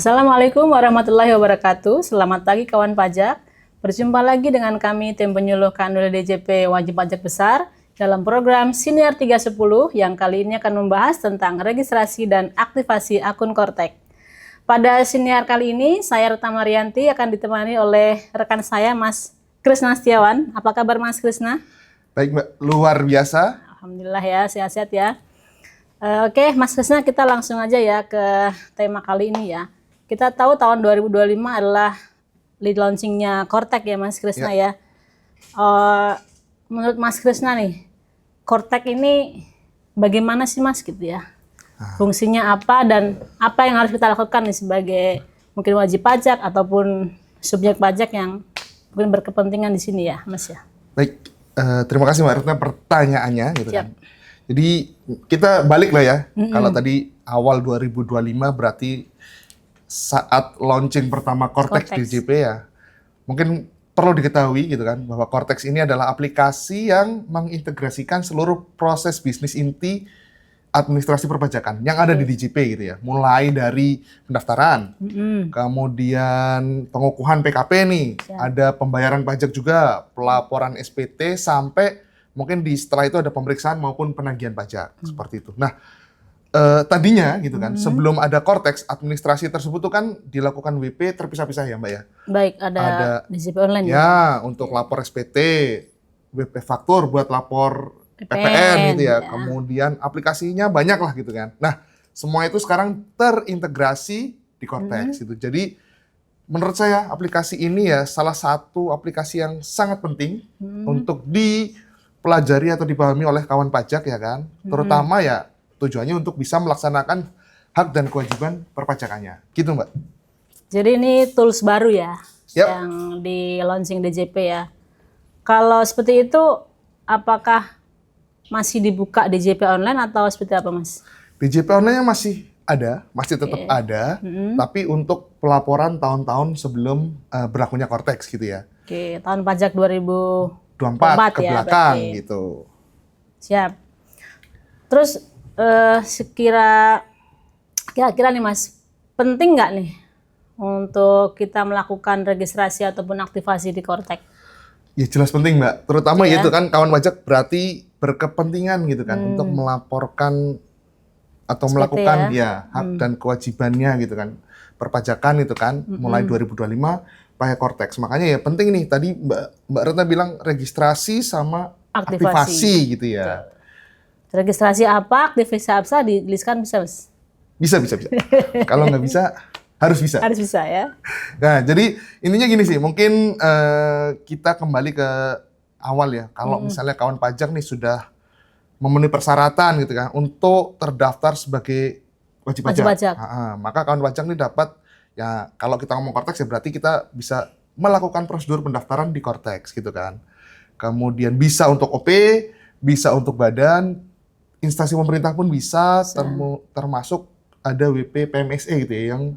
Assalamualaikum warahmatullahi wabarakatuh. Selamat pagi kawan pajak. Berjumpa lagi dengan kami tim penyuluh Kanwil DJP Wajib Pajak Besar dalam program Siniar 310 yang kali ini akan membahas tentang registrasi dan aktivasi akun Kortek. Pada siniar kali ini, saya Retha Marianti akan ditemani oleh rekan saya Mas Krisna Setiawan. Apa kabar Mas Krisna? Baik Mbak, luar biasa. Alhamdulillah ya, sehat-sehat ya. Oke Mas Krisna, kita langsung aja ya ke tema kali ini ya. Kita tahu tahun 2025 adalah lead launchingnya Kortek ya Mas Krisna ya. Menurut Mas Krisna nih, Kortek ini bagaimana sih Mas gitu ya? Fungsinya apa dan apa yang harus kita lakukan nih sebagai mungkin wajib pajak ataupun subjek pajak yang mungkin berkepentingan di sini ya Mas ya. Baik, terima kasih Mbak Retna pertanyaannya gitu kan. Jadi kita balik lah ya. Kalau tadi awal 2025 berarti saat launching pertama Kortek DJP ya. Mungkin perlu diketahui gitu kan bahwa Kortek ini adalah aplikasi yang mengintegrasikan seluruh proses bisnis inti administrasi perpajakan yang ada di DJP gitu ya. Mulai dari pendaftaran, kemudian pengukuhan PKP nih, ada pembayaran pajak juga, pelaporan SPT sampai mungkin setelah itu ada pemeriksaan maupun penagihan pajak seperti itu. Nah, tadinya gitu kan sebelum ada Kortek, administrasi tersebut tuh kan dilakukan WP terpisah-pisah ya Mbak ya. Baik, ada DJP online ya. Untuk lapor SPT, WP faktur buat lapor PPN gitu ya. Kemudian aplikasinya banyak lah gitu kan. Nah, semua itu sekarang terintegrasi di Kortek gitu. Jadi menurut saya aplikasi ini ya salah satu aplikasi yang sangat penting untuk dipelajari atau dipahami oleh kawan pajak ya kan. Terutama ya tujuannya untuk bisa melaksanakan hak dan kewajiban perpajakannya. Gitu Mbak. Jadi ini tools baru ya yang di launching DJP ya. Kalau seperti itu apakah masih dibuka DJP online atau seperti apa Mas? DJP online masih ada, masih tetap ada, tapi untuk pelaporan tahun-tahun sebelum berlakunya Kortek gitu ya. Oke, tahun pajak 2024 ke ya, belakang berarti. gitu. Siap. Terus kira-kira nih Mas, penting nggak nih untuk kita melakukan registrasi ataupun aktivasi di Kortek? Ya jelas penting Mbak, terutama itu kan kawan pajak berarti berkepentingan gitu kan untuk melaporkan atau SPT melakukan hak dan kewajibannya gitu kan perpajakan itu kan mulai 2025 pakai Kortek. Makanya ya penting nih tadi Mbak Retna bilang registrasi sama aktivasi gitu ya. Registrasi apa, aktivasi apa, dituliskan bisa Mas? Bisa. Kalau nggak bisa, harus bisa. Harus bisa ya. Nah, jadi ininya gini sih, mungkin kita kembali ke awal ya. Kalau misalnya kawan pajak nih sudah memenuhi persyaratan gitu kan untuk terdaftar sebagai wajib pajak. Maka kawan pajak nih dapat ya kalau kita ngomong Kortek ya berarti kita bisa melakukan prosedur pendaftaran di Kortek gitu kan. Kemudian bisa untuk OP, bisa untuk badan, instansi pemerintah pun bisa. Termasuk ada WP PMSE gitu ya yang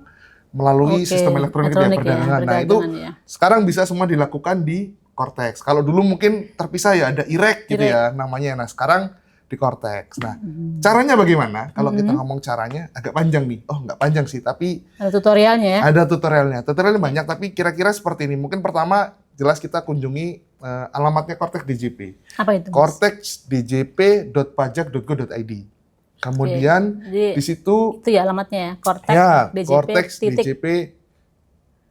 melalui sistem elektronik perdagangan. Nah itu sekarang bisa semua dilakukan di Kortek. Kalau dulu mungkin terpisah ya ada IREK gitu ya namanya. Nah sekarang di Kortek. Nah caranya bagaimana? Kalau kita ngomong caranya agak panjang nih. Oh nggak panjang sih, tapi ada tutorialnya ya? Ada tutorialnya. Tutorialnya banyak, tapi kira-kira seperti ini. Mungkin pertama jelas kita kunjungi alamatnya Kortek DJP. Apa itu? korteksdjp.pajak.go.id. Kemudian di situ itu ya alamatnya ya, korteksdjp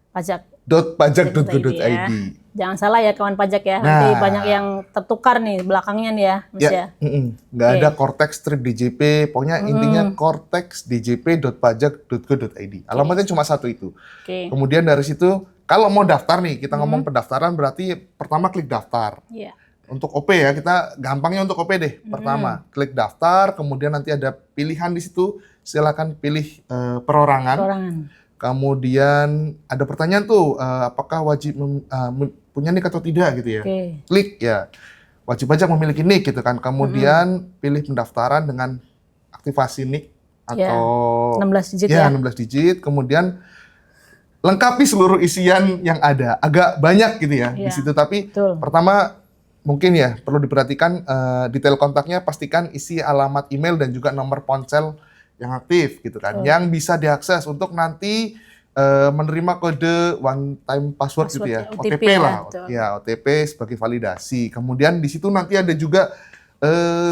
pajak.pajak.go.id. Jangan salah ya kawan pajak ya. Nanti banyak yang tertukar nih belakangnya nih ya, Mas ya. Nggak ada Korteks-DJP, pokoknya intinya korteksdjp.pajak.go.id. Alamatnya cuma satu itu. Kemudian dari situ kalau mau daftar nih, kita ngomong pendaftaran berarti pertama klik daftar. Untuk OP ya, kita gampangnya untuk OP deh. Pertama, klik daftar, kemudian nanti ada pilihan di situ, silakan pilih perorangan. Kemudian ada pertanyaan tuh, apakah wajib punya NIK atau tidak gitu ya. Klik ya, wajib pajak memiliki NIK gitu kan. Kemudian pilih pendaftaran dengan aktivasi NIK atau 16 digit ya. 16 digit, kemudian lengkapi seluruh isian yang ada. Agak banyak gitu ya di situ, tapi pertama mungkin ya perlu diperhatikan detail kontaknya, pastikan isi alamat email dan juga nomor ponsel yang aktif gitu kan, yang bisa diakses untuk nanti menerima kode one time password gitu ya, OTP OTP lah, betul. ya OTP sebagai validasi. Kemudian di situ nanti ada juga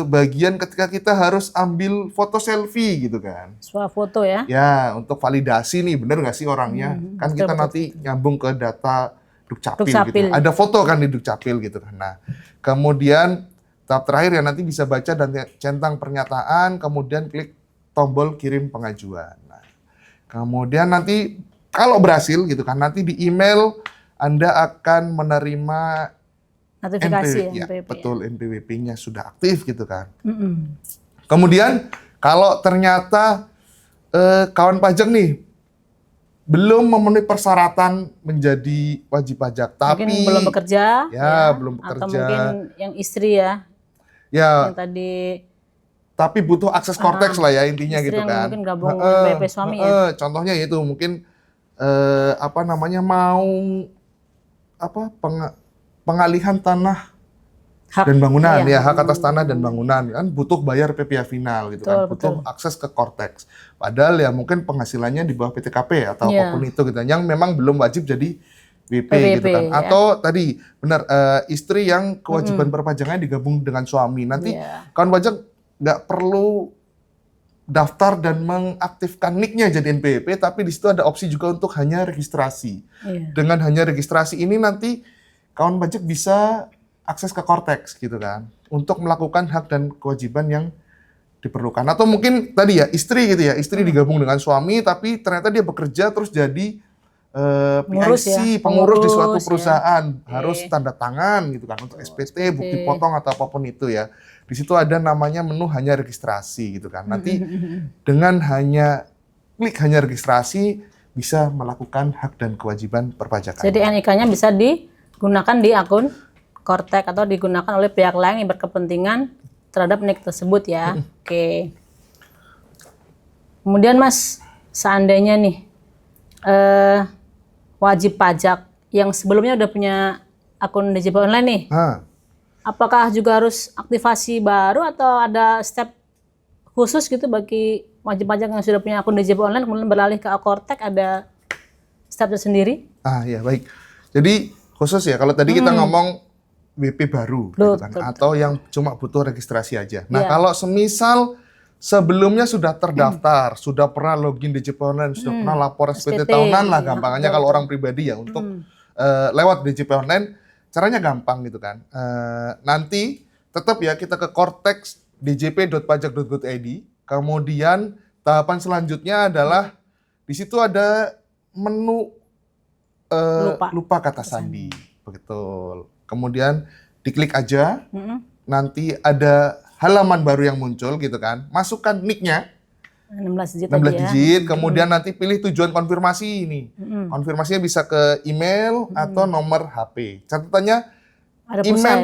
bagian ketika kita harus ambil foto selfie gitu kan. Swafoto ya. Ya, untuk validasi nih, bener nggak sih orangnya? Kan betul, kita betul, nanti nyambung ke data Dukcapil gitu. Dukcapil. Ada foto kan di Dukcapil gitu kan. Nah, kemudian tahap terakhir ya nanti bisa baca dan centang pernyataan, kemudian klik tombol kirim pengajuan. Nah, kemudian nanti kalau berhasil gitu kan, nanti di email Anda akan menerima Notifikasi ya, NPWP. betul, NPWP-nya sudah aktif gitu kan. Mm-mm. Kemudian kalau ternyata kawan pajak nih belum memenuhi persyaratan menjadi wajib pajak, tapi Mungkin belum bekerja belum atau bekerja, mungkin yang istri ya ya, yang tadi tapi butuh akses Cortex lah ya intinya istri gitu yang kan. mungkin gabung NPWP suami ya. Contohnya itu mungkin apa namanya mau apa pengalihan tanah Hak, dan bangunan iya. ya, hak atas tanah dan bangunan kan butuh bayar PPh final gitu kan, butuh akses ke Cortex. Padahal ya mungkin penghasilannya di bawah PTKP atau apapun itu gitu, yang memang belum wajib jadi WP gitu kan. ya. Atau tadi benar istri yang kewajiban perpajakannya digabung dengan suami. Nanti kawan pajak nggak perlu daftar dan mengaktifkan NIK-nya jadi NPWP, tapi di situ ada opsi juga untuk hanya registrasi. Dengan hanya registrasi ini nanti kawan pajak bisa akses ke Cortex gitu kan, untuk melakukan hak dan kewajiban yang diperlukan. Atau mungkin tadi ya istri gitu ya, istri digabung dengan suami tapi ternyata dia bekerja terus jadi pengurus di suatu perusahaan, harus tanda tangan gitu kan untuk SPT, bukti potong atau apapun itu ya. Di situ ada namanya menu hanya registrasi gitu kan. Nanti dengan hanya klik hanya registrasi bisa melakukan hak dan kewajiban perpajakan. Jadi NIK-nya bisa digunakan di akun Cortex atau digunakan oleh pihak lain yang berkepentingan terhadap NIK tersebut ya. Oke. Kemudian Mas, seandainya nih wajib pajak yang sebelumnya udah punya akun DJP online nih, apakah juga harus aktivasi baru atau ada step khusus gitu bagi wajib pajak yang sudah punya akun DJP online kemudian beralih ke Cortex, ada step tersendiri? Ya baik. Jadi khusus ya kalau tadi kita ngomong WP baru gitu kan, atau yang cuma butuh registrasi aja. Nah kalau semisal sebelumnya sudah terdaftar, sudah pernah login DJP online, sudah pernah lapor SPT tahunan lah gampangannya kalau orang pribadi ya untuk lewat DJP online, caranya gampang gitu kan. Nanti tetap ya kita ke Cortex djp.pajak.go.id, kemudian tahapan selanjutnya adalah di situ ada menu lupa kata sandi, betul. Kemudian diklik aja, nanti ada halaman baru yang muncul gitu kan, masukkan NIK-nya 16 digit, kemudian nanti pilih tujuan konfirmasi ini. Konfirmasinya bisa ke email atau nomor HP. Catatannya ada pulsa email,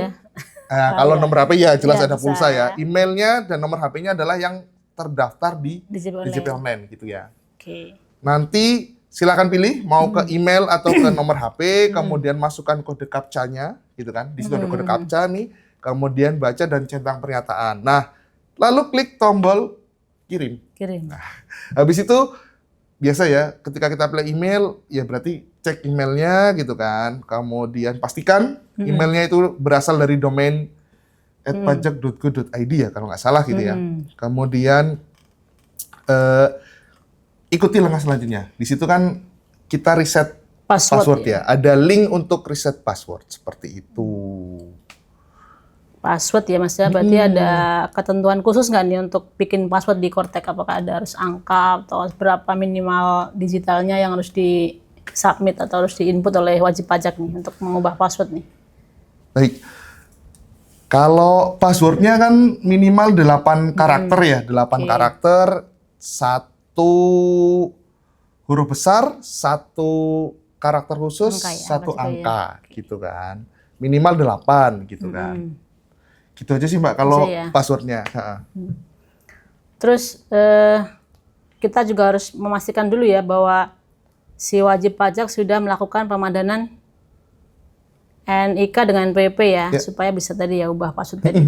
ya? Kalau nomor HP ya jelas ada pulsa ya. Emailnya dan nomor HP-nya adalah yang terdaftar di DJP online gitu ya. Nanti silakan pilih mau ke email atau ke nomor HP, kemudian masukkan kode captcha-nya gitu kan. Di situ ada kode captcha nih, kemudian baca dan centang pernyataan. Nah, lalu klik tombol kirim. Nah, habis itu biasa ya, ketika kita apply email ya berarti cek emailnya gitu kan. Kemudian pastikan emailnya itu berasal dari domain @pajak.go.id ya kalau nggak salah gitu ya. Kemudian ikuti langkah selanjutnya. Di situ kan kita reset password ya. Ada link untuk reset password seperti itu. Password ya Mas ya, berarti ada ketentuan khusus nggak nih untuk bikin password di Cortex? Apakah ada harus angka atau berapa minimal digitalnya yang harus di submit atau harus diinput oleh wajib pajak nih untuk mengubah password nih? Baik. Kalau passwordnya kan minimal 8 karakter ya, 8 karakter, 1 huruf besar, 1 karakter khusus, angka, 1 angka gitu kan. Minimal 8 gitu kan. Gitu aja sih Mbak kalau passwordnya. Terus kita juga harus memastikan dulu ya bahwa si wajib pajak sudah melakukan pemadanan NIK dengan NPWP ya, supaya bisa tadi ya ubah password tadi.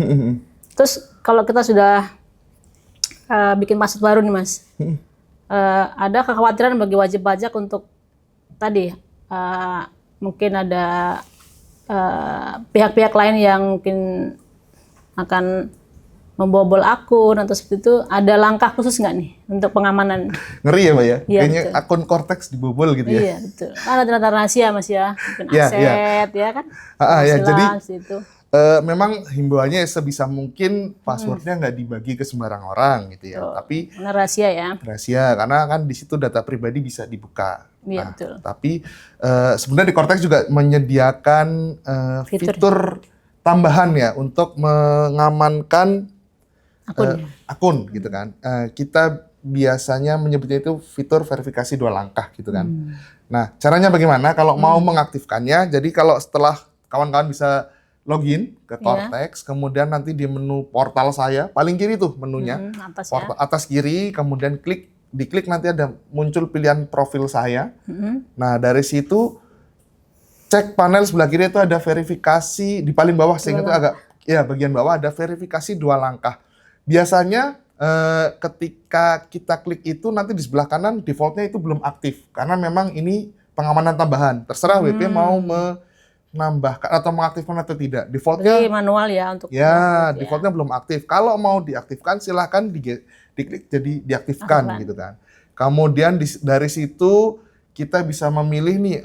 Terus kalau kita sudah bikin password baru nih Mas, ada kekhawatiran bagi wajib pajak untuk tadi mungkin ada pihak-pihak lain yang mungkin akan membobol akun atau seperti itu, ada langkah khusus nggak nih untuk pengamanan? Ngeri ya Mbak ya? Iya, Kayaknya betul. akun Cortex dibobol gitu ya? Iya betul. Kan ada data rahasia Mas ya, mungkin Iya, iya. aset ya kan? Ya, jadi Penghasilan, itu. memang himbauannya sebisa mungkin passwordnya nggak dibagi ke sembarang orang gitu ya. Betul. Tapi Karena rahasia ya. rahasia, karena kan di situ data pribadi bisa dibuka. Iya betul. Tapi sebenarnya di Cortex juga menyediakan fitur tambahan ya untuk mengamankan akun gitu kan. Kita biasanya menyebutnya itu fitur verifikasi 2 langkah gitu kan. Nah, caranya bagaimana kalau mau mengaktifkannya? Jadi kalau setelah kawan-kawan bisa login ke Cortex, kemudian nanti di menu portal saya, paling kiri tuh menunya, Atas portal, atas kiri, kemudian diklik nanti ada muncul pilihan profil saya. Nah, dari situ cek panel sebelah kiri itu ada verifikasi, di paling bawah sehingga itu agak, ya bagian bawah ada verifikasi 2 langkah. Biasanya ketika kita klik itu nanti di sebelah kanan defaultnya itu belum aktif karena memang ini pengamanan tambahan. Terserah WP mau menambahkan atau mengaktifkan atau tidak. Defaultnya Jadi manual ya untuk defaultnya belum aktif. Kalau mau diaktifkan silahkan diklik jadi diaktifkan gitu kan. Kemudian dari situ kita bisa memilih nih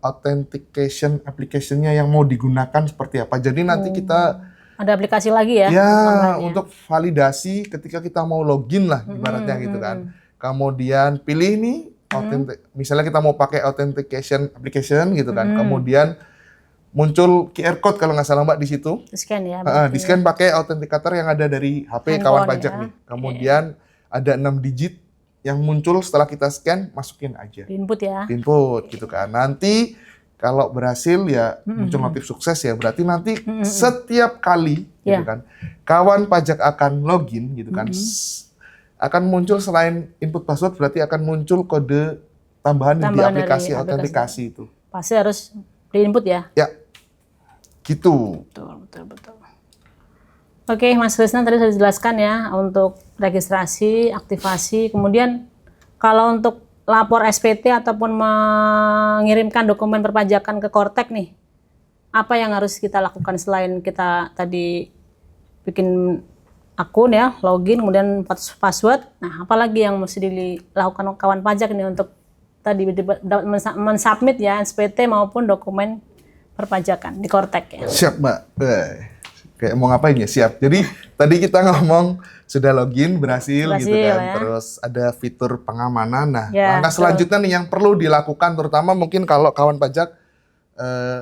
authentication application-nya yang mau digunakan seperti apa. Jadi nanti kita ada aplikasi lagi ya? Ya, untuk validasi ketika kita mau login lah ibaratnya gitu kan. Kemudian pilih nih, misalnya kita mau pakai authentication application gitu kan. Kemudian muncul QR code kalau nggak salah Mbak di situ. Di-scan ya? Di-scan pakai authenticator yang ada dari HP kawan pajak nih. Kemudian ada 6 digit yang muncul setelah kita scan, masukin aja. Di-input ya? Di-input gitu kan. Nanti kalau berhasil ya muncul notif sukses ya, berarti nanti setiap kali gitu kan kawan pajak akan login gitu kan, akan muncul selain input password berarti akan muncul kode tambahan di aplikasi autentikasi itu. Pasti harus di-input ya? Ya, gitu. Betul. Oke, Mas Krisna tadi sudah dijelaskan ya untuk registrasi, aktivasi, kemudian kalau untuk lapor SPT ataupun mengirimkan dokumen perpajakan ke Cortex nih, apa yang harus kita lakukan selain kita tadi bikin akun ya, login, kemudian password. Nah, apalagi yang mesti dilakukan kawan pajak nih untuk tadi mensubmit ya SPT maupun dokumen perpajakan di Cortex ya. Siap Mbak. Kayak mau ngapain ya? Siap. Jadi tadi kita ngomong sudah login berhasil gitu kan. Ya. Terus ada fitur pengamanan. Nah, ya, langkah selanjutnya nih yang perlu dilakukan terutama mungkin kalau kawan pajak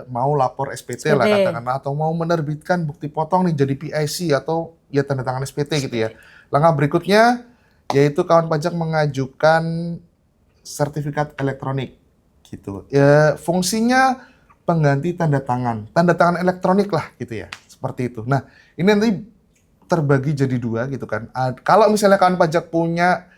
mau lapor SPT lah katakanlah atau mau menerbitkan bukti potong nih jadi PIC atau ya tanda tangan SPT gitu ya. Langkah berikutnya yaitu kawan pajak mengajukan sertifikat elektronik gitu. Ya, fungsinya pengganti tanda tangan elektronik lah gitu ya. Seperti itu. Nah, ini nanti terbagi jadi 2 gitu kan. Kalau misalnya kawan pajak punya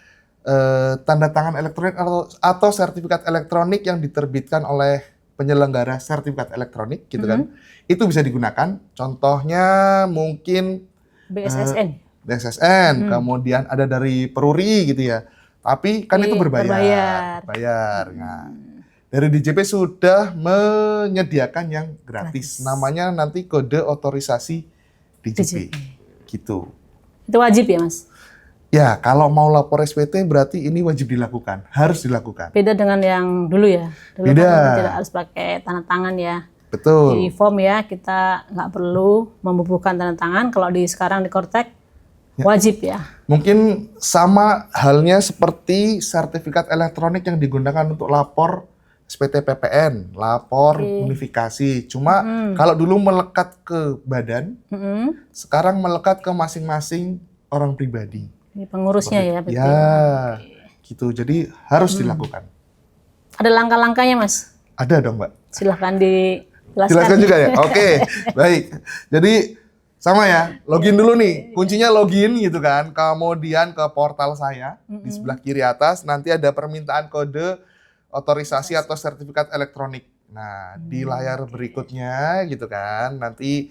tanda tangan elektronik atau sertifikat elektronik yang diterbitkan oleh penyelenggara sertifikat elektronik gitu kan, itu bisa digunakan. Contohnya mungkin BSSN, kemudian ada dari Peruri gitu ya. Tapi kan itu berbayar. Nah, dari DJP sudah menyediakan yang gratis. Namanya nanti kode otorisasi DJP. Gitu. Itu wajib ya, Mas? Ya, kalau mau lapor SPT berarti ini wajib dilakukan, harus dilakukan. Beda dengan yang dulu ya? Dulu Beda. Kan tidak harus pakai tanda tangan ya? Betul. Di form ya, kita nggak perlu membubuhkan tanda tangan. Kalau sekarang di Cortex, wajib ya? Mungkin sama halnya seperti sertifikat elektronik yang digunakan untuk lapor SPT PPN, lapor unifikasi. Cuma kalau dulu melekat ke badan, sekarang melekat ke masing-masing orang pribadi. Ini pengurusnya ya? Betul. Ya, gitu. Jadi harus dilakukan. Ada langkah-langkahnya, Mas? Ada dong, Mbak. Silahkan dijelaskan. Jelaskan juga ya? Oke, baik. Jadi sama ya, login dulu nih. Kuncinya login gitu kan. Kemudian ke portal saya, di sebelah kiri atas, nanti ada permintaan kode otorisasi atau sertifikat elektronik. Nah, di layar berikutnya gitu kan, nanti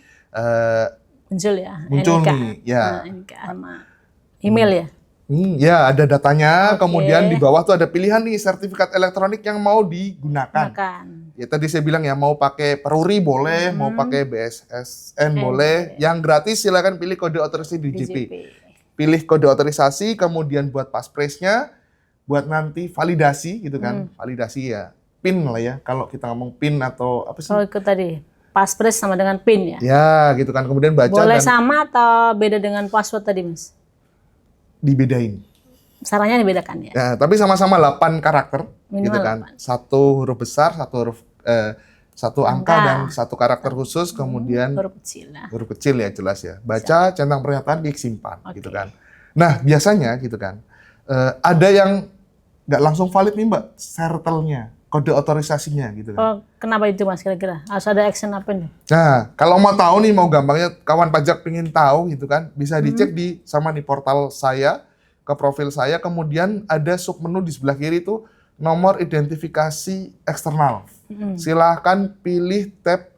muncul ya? Muncul NIK. nih, ya. NIK sama email ya? Ya, ada datanya, Oke. kemudian di bawah tuh ada pilihan nih sertifikat elektronik yang mau digunakan. Makan. Ya tadi saya bilang ya mau pakai Peruri boleh, mau pakai BSSN boleh. Yang gratis silakan pilih kode otorisasi DJP. Pilih kode otorisasi, kemudian buat passphrase-nya, buat nanti validasi gitu kan. Validasi ya PIN lah ya. Kalau kita ngomong PIN atau apa sih? Oh, ikut tadi. Passphrase sama dengan PIN ya? Ya, gitu kan. Kemudian baca Boleh dan sama atau beda dengan password tadi, Mas? dibedain. Sarannya dibedakan ya? Ya, tapi sama-sama 8 karakter gitu Minimal kan. Satu huruf besar, satu angka Angka. dan satu karakter khusus, kemudian Huruf kecil lah. huruf kecil ya jelas ya. Baca, centang pernyataan, klik simpan Oke. gitu kan. Nah, biasanya gitu kan. Ada yang nggak langsung valid nih Mbak, sertelnya, kode otorisasinya gitu kan. Oh, kenapa itu Mas kira-kira? Harus ada action apa nih? Nah, kalau mau tahu nih, mau gampangnya kawan pajak pengen tahu gitu kan, bisa dicek di sama di portal saya, ke profil saya, kemudian ada submenu di sebelah kiri itu nomor identifikasi eksternal. Silahkan pilih tab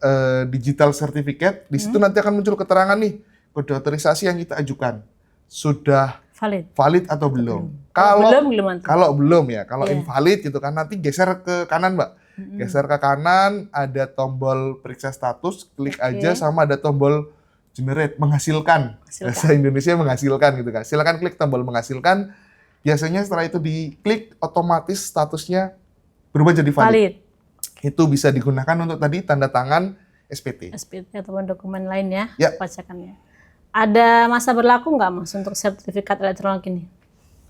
digital certificate, di situ nanti akan muncul keterangan nih, kode otorisasi yang kita ajukan. Sudah Valid. valid atau belum? Belum. Kalau belum ya, kalau Iya. invalid gitu kan nanti geser ke kanan, Mbak. Geser ke kanan, ada tombol periksa status, klik aja sama ada tombol generate, menghasilkan. Bahasa Indonesia menghasilkan gitu kan. Silakan klik tombol menghasilkan. Biasanya setelah itu diklik otomatis statusnya berubah jadi valid. Valid. Itu bisa digunakan untuk tadi tanda tangan SPT. SPT ataupun dokumen lain ya, Ya. pacakannya. Ada masa berlaku nggak Mas untuk sertifikat elektronik ini?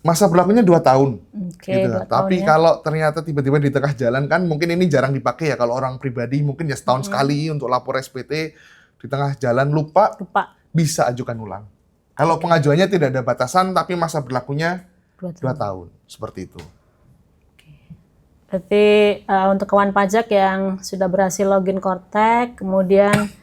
Masa berlakunya 2 tahun. Oke, Gitu. 2 tahun Tapi ya. kalau ternyata tiba-tiba di tengah jalan kan mungkin ini jarang dipakai ya kalau orang pribadi mungkin ya setahun sekali untuk lapor SPT di tengah jalan lupa Lupa. bisa ajukan ulang. Kalau pengajuannya tidak ada batasan tapi masa berlakunya 2 2 tahun seperti itu. Berarti untuk kawan pajak yang sudah berhasil login Kortek, kemudian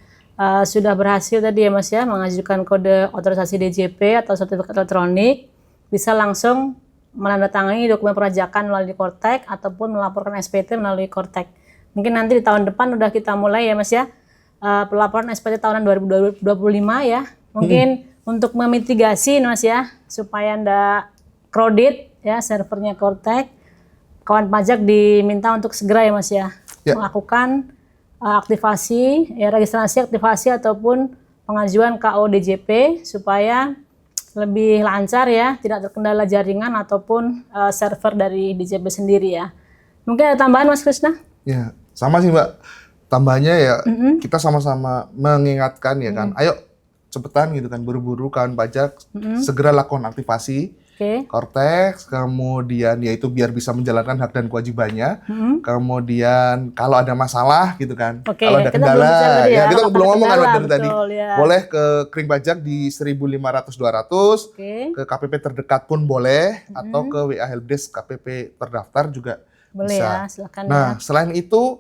sudah berhasil tadi ya Mas ya mengajukan kode otorisasi DJP atau sertifikat elektronik, bisa langsung menandatangani dokumen perpajakan melalui Kortek ataupun melaporkan SPT melalui Kortek. Mungkin nanti di tahun depan udah kita mulai ya Mas ya pelaporan SPT tahunan 2025 ya. Mungkin untuk memitigasi Mas ya supaya ndak crowded ya servernya Kortek. Kawan pajak diminta untuk segera ya Mas ya, melakukan aktivasi, ya registrasi, aktivasi ataupun pengajuan KO DJP supaya lebih lancar ya, tidak terkendala jaringan ataupun server dari DJP sendiri ya. Mungkin ada tambahan Mas Krisna? Ya, sama sih Mbak. Tambahnya ya kita sama-sama mengingatkan ya kan. Ayo cepetan gitu kan, buru-buru kawan pajak segera lakukan aktivasi. Kortex, kemudian yaitu biar bisa menjalankan hak dan kewajibannya. Kemudian kalau ada masalah gitu kan, kalau ada kendala, ya kita belum ngomong kan dari tadi. Ya. Boleh ke Kering Pajak di 1500-200, ke KPP terdekat pun boleh, atau ke WA Helpdesk KPP terdaftar juga boleh bisa. Ya, silakan nah, ya. selain itu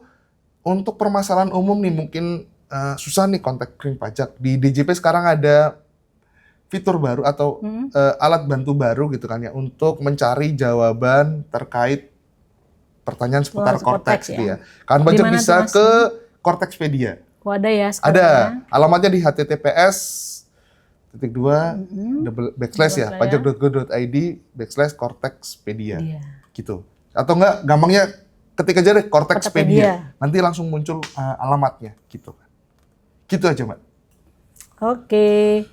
untuk permasalahan umum nih mungkin susah nih kontak Kering Pajak. Di DJP sekarang ada fitur baru atau alat bantu baru gitu kan ya untuk mencari jawaban terkait pertanyaan seputar Kortex gitu ya. Kawan pajak bisa ke Kortexpedia. Oh, ada ya sekarang. Ada. Ya. Alamatnya di https://pajak.go.id/Kortexpedia gitu. Atau enggak gampangnya ketik aja deh Kortexpedia. Nanti langsung muncul alamatnya gitu. Gitu aja, Mbak. Oke.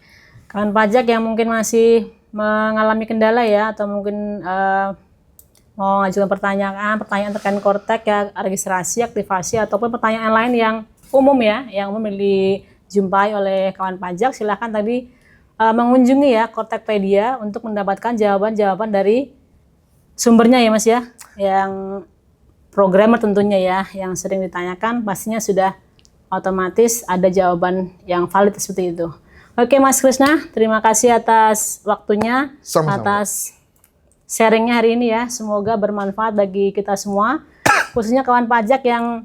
Kawan pajak yang mungkin masih mengalami kendala ya atau mungkin mau mengajukan pertanyaan terkait Kortek ya, registrasi, aktivasi ataupun pertanyaan lain yang umum ya, yang umum dijumpai oleh kawan pajak, silahkan tadi mengunjungi ya Kortekpedia untuk mendapatkan jawaban-jawaban dari sumbernya ya Mas ya, yang programmer tentunya ya, yang sering ditanyakan pastinya sudah otomatis ada jawaban yang valid seperti itu. Oke Mas Krisna, terima kasih atas waktunya, atas sharingnya hari ini ya. Semoga bermanfaat bagi kita semua, khususnya kawan pajak yang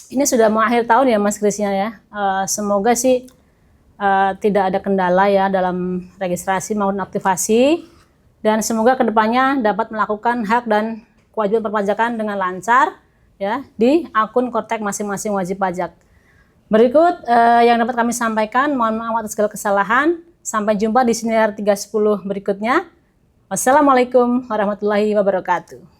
ini sudah mau akhir tahun ya Mas Krisna ya. Semoga sih tidak ada kendala ya dalam registrasi maupun aktivasi, dan semoga kedepannya dapat melakukan hak dan kewajiban perpajakan dengan lancar ya di akun Kortek masing-masing wajib pajak. Berikut yang dapat kami sampaikan, mohon maaf atas segala kesalahan. Sampai jumpa di Siniar 310 berikutnya. Wassalamualaikum warahmatullahi wabarakatuh.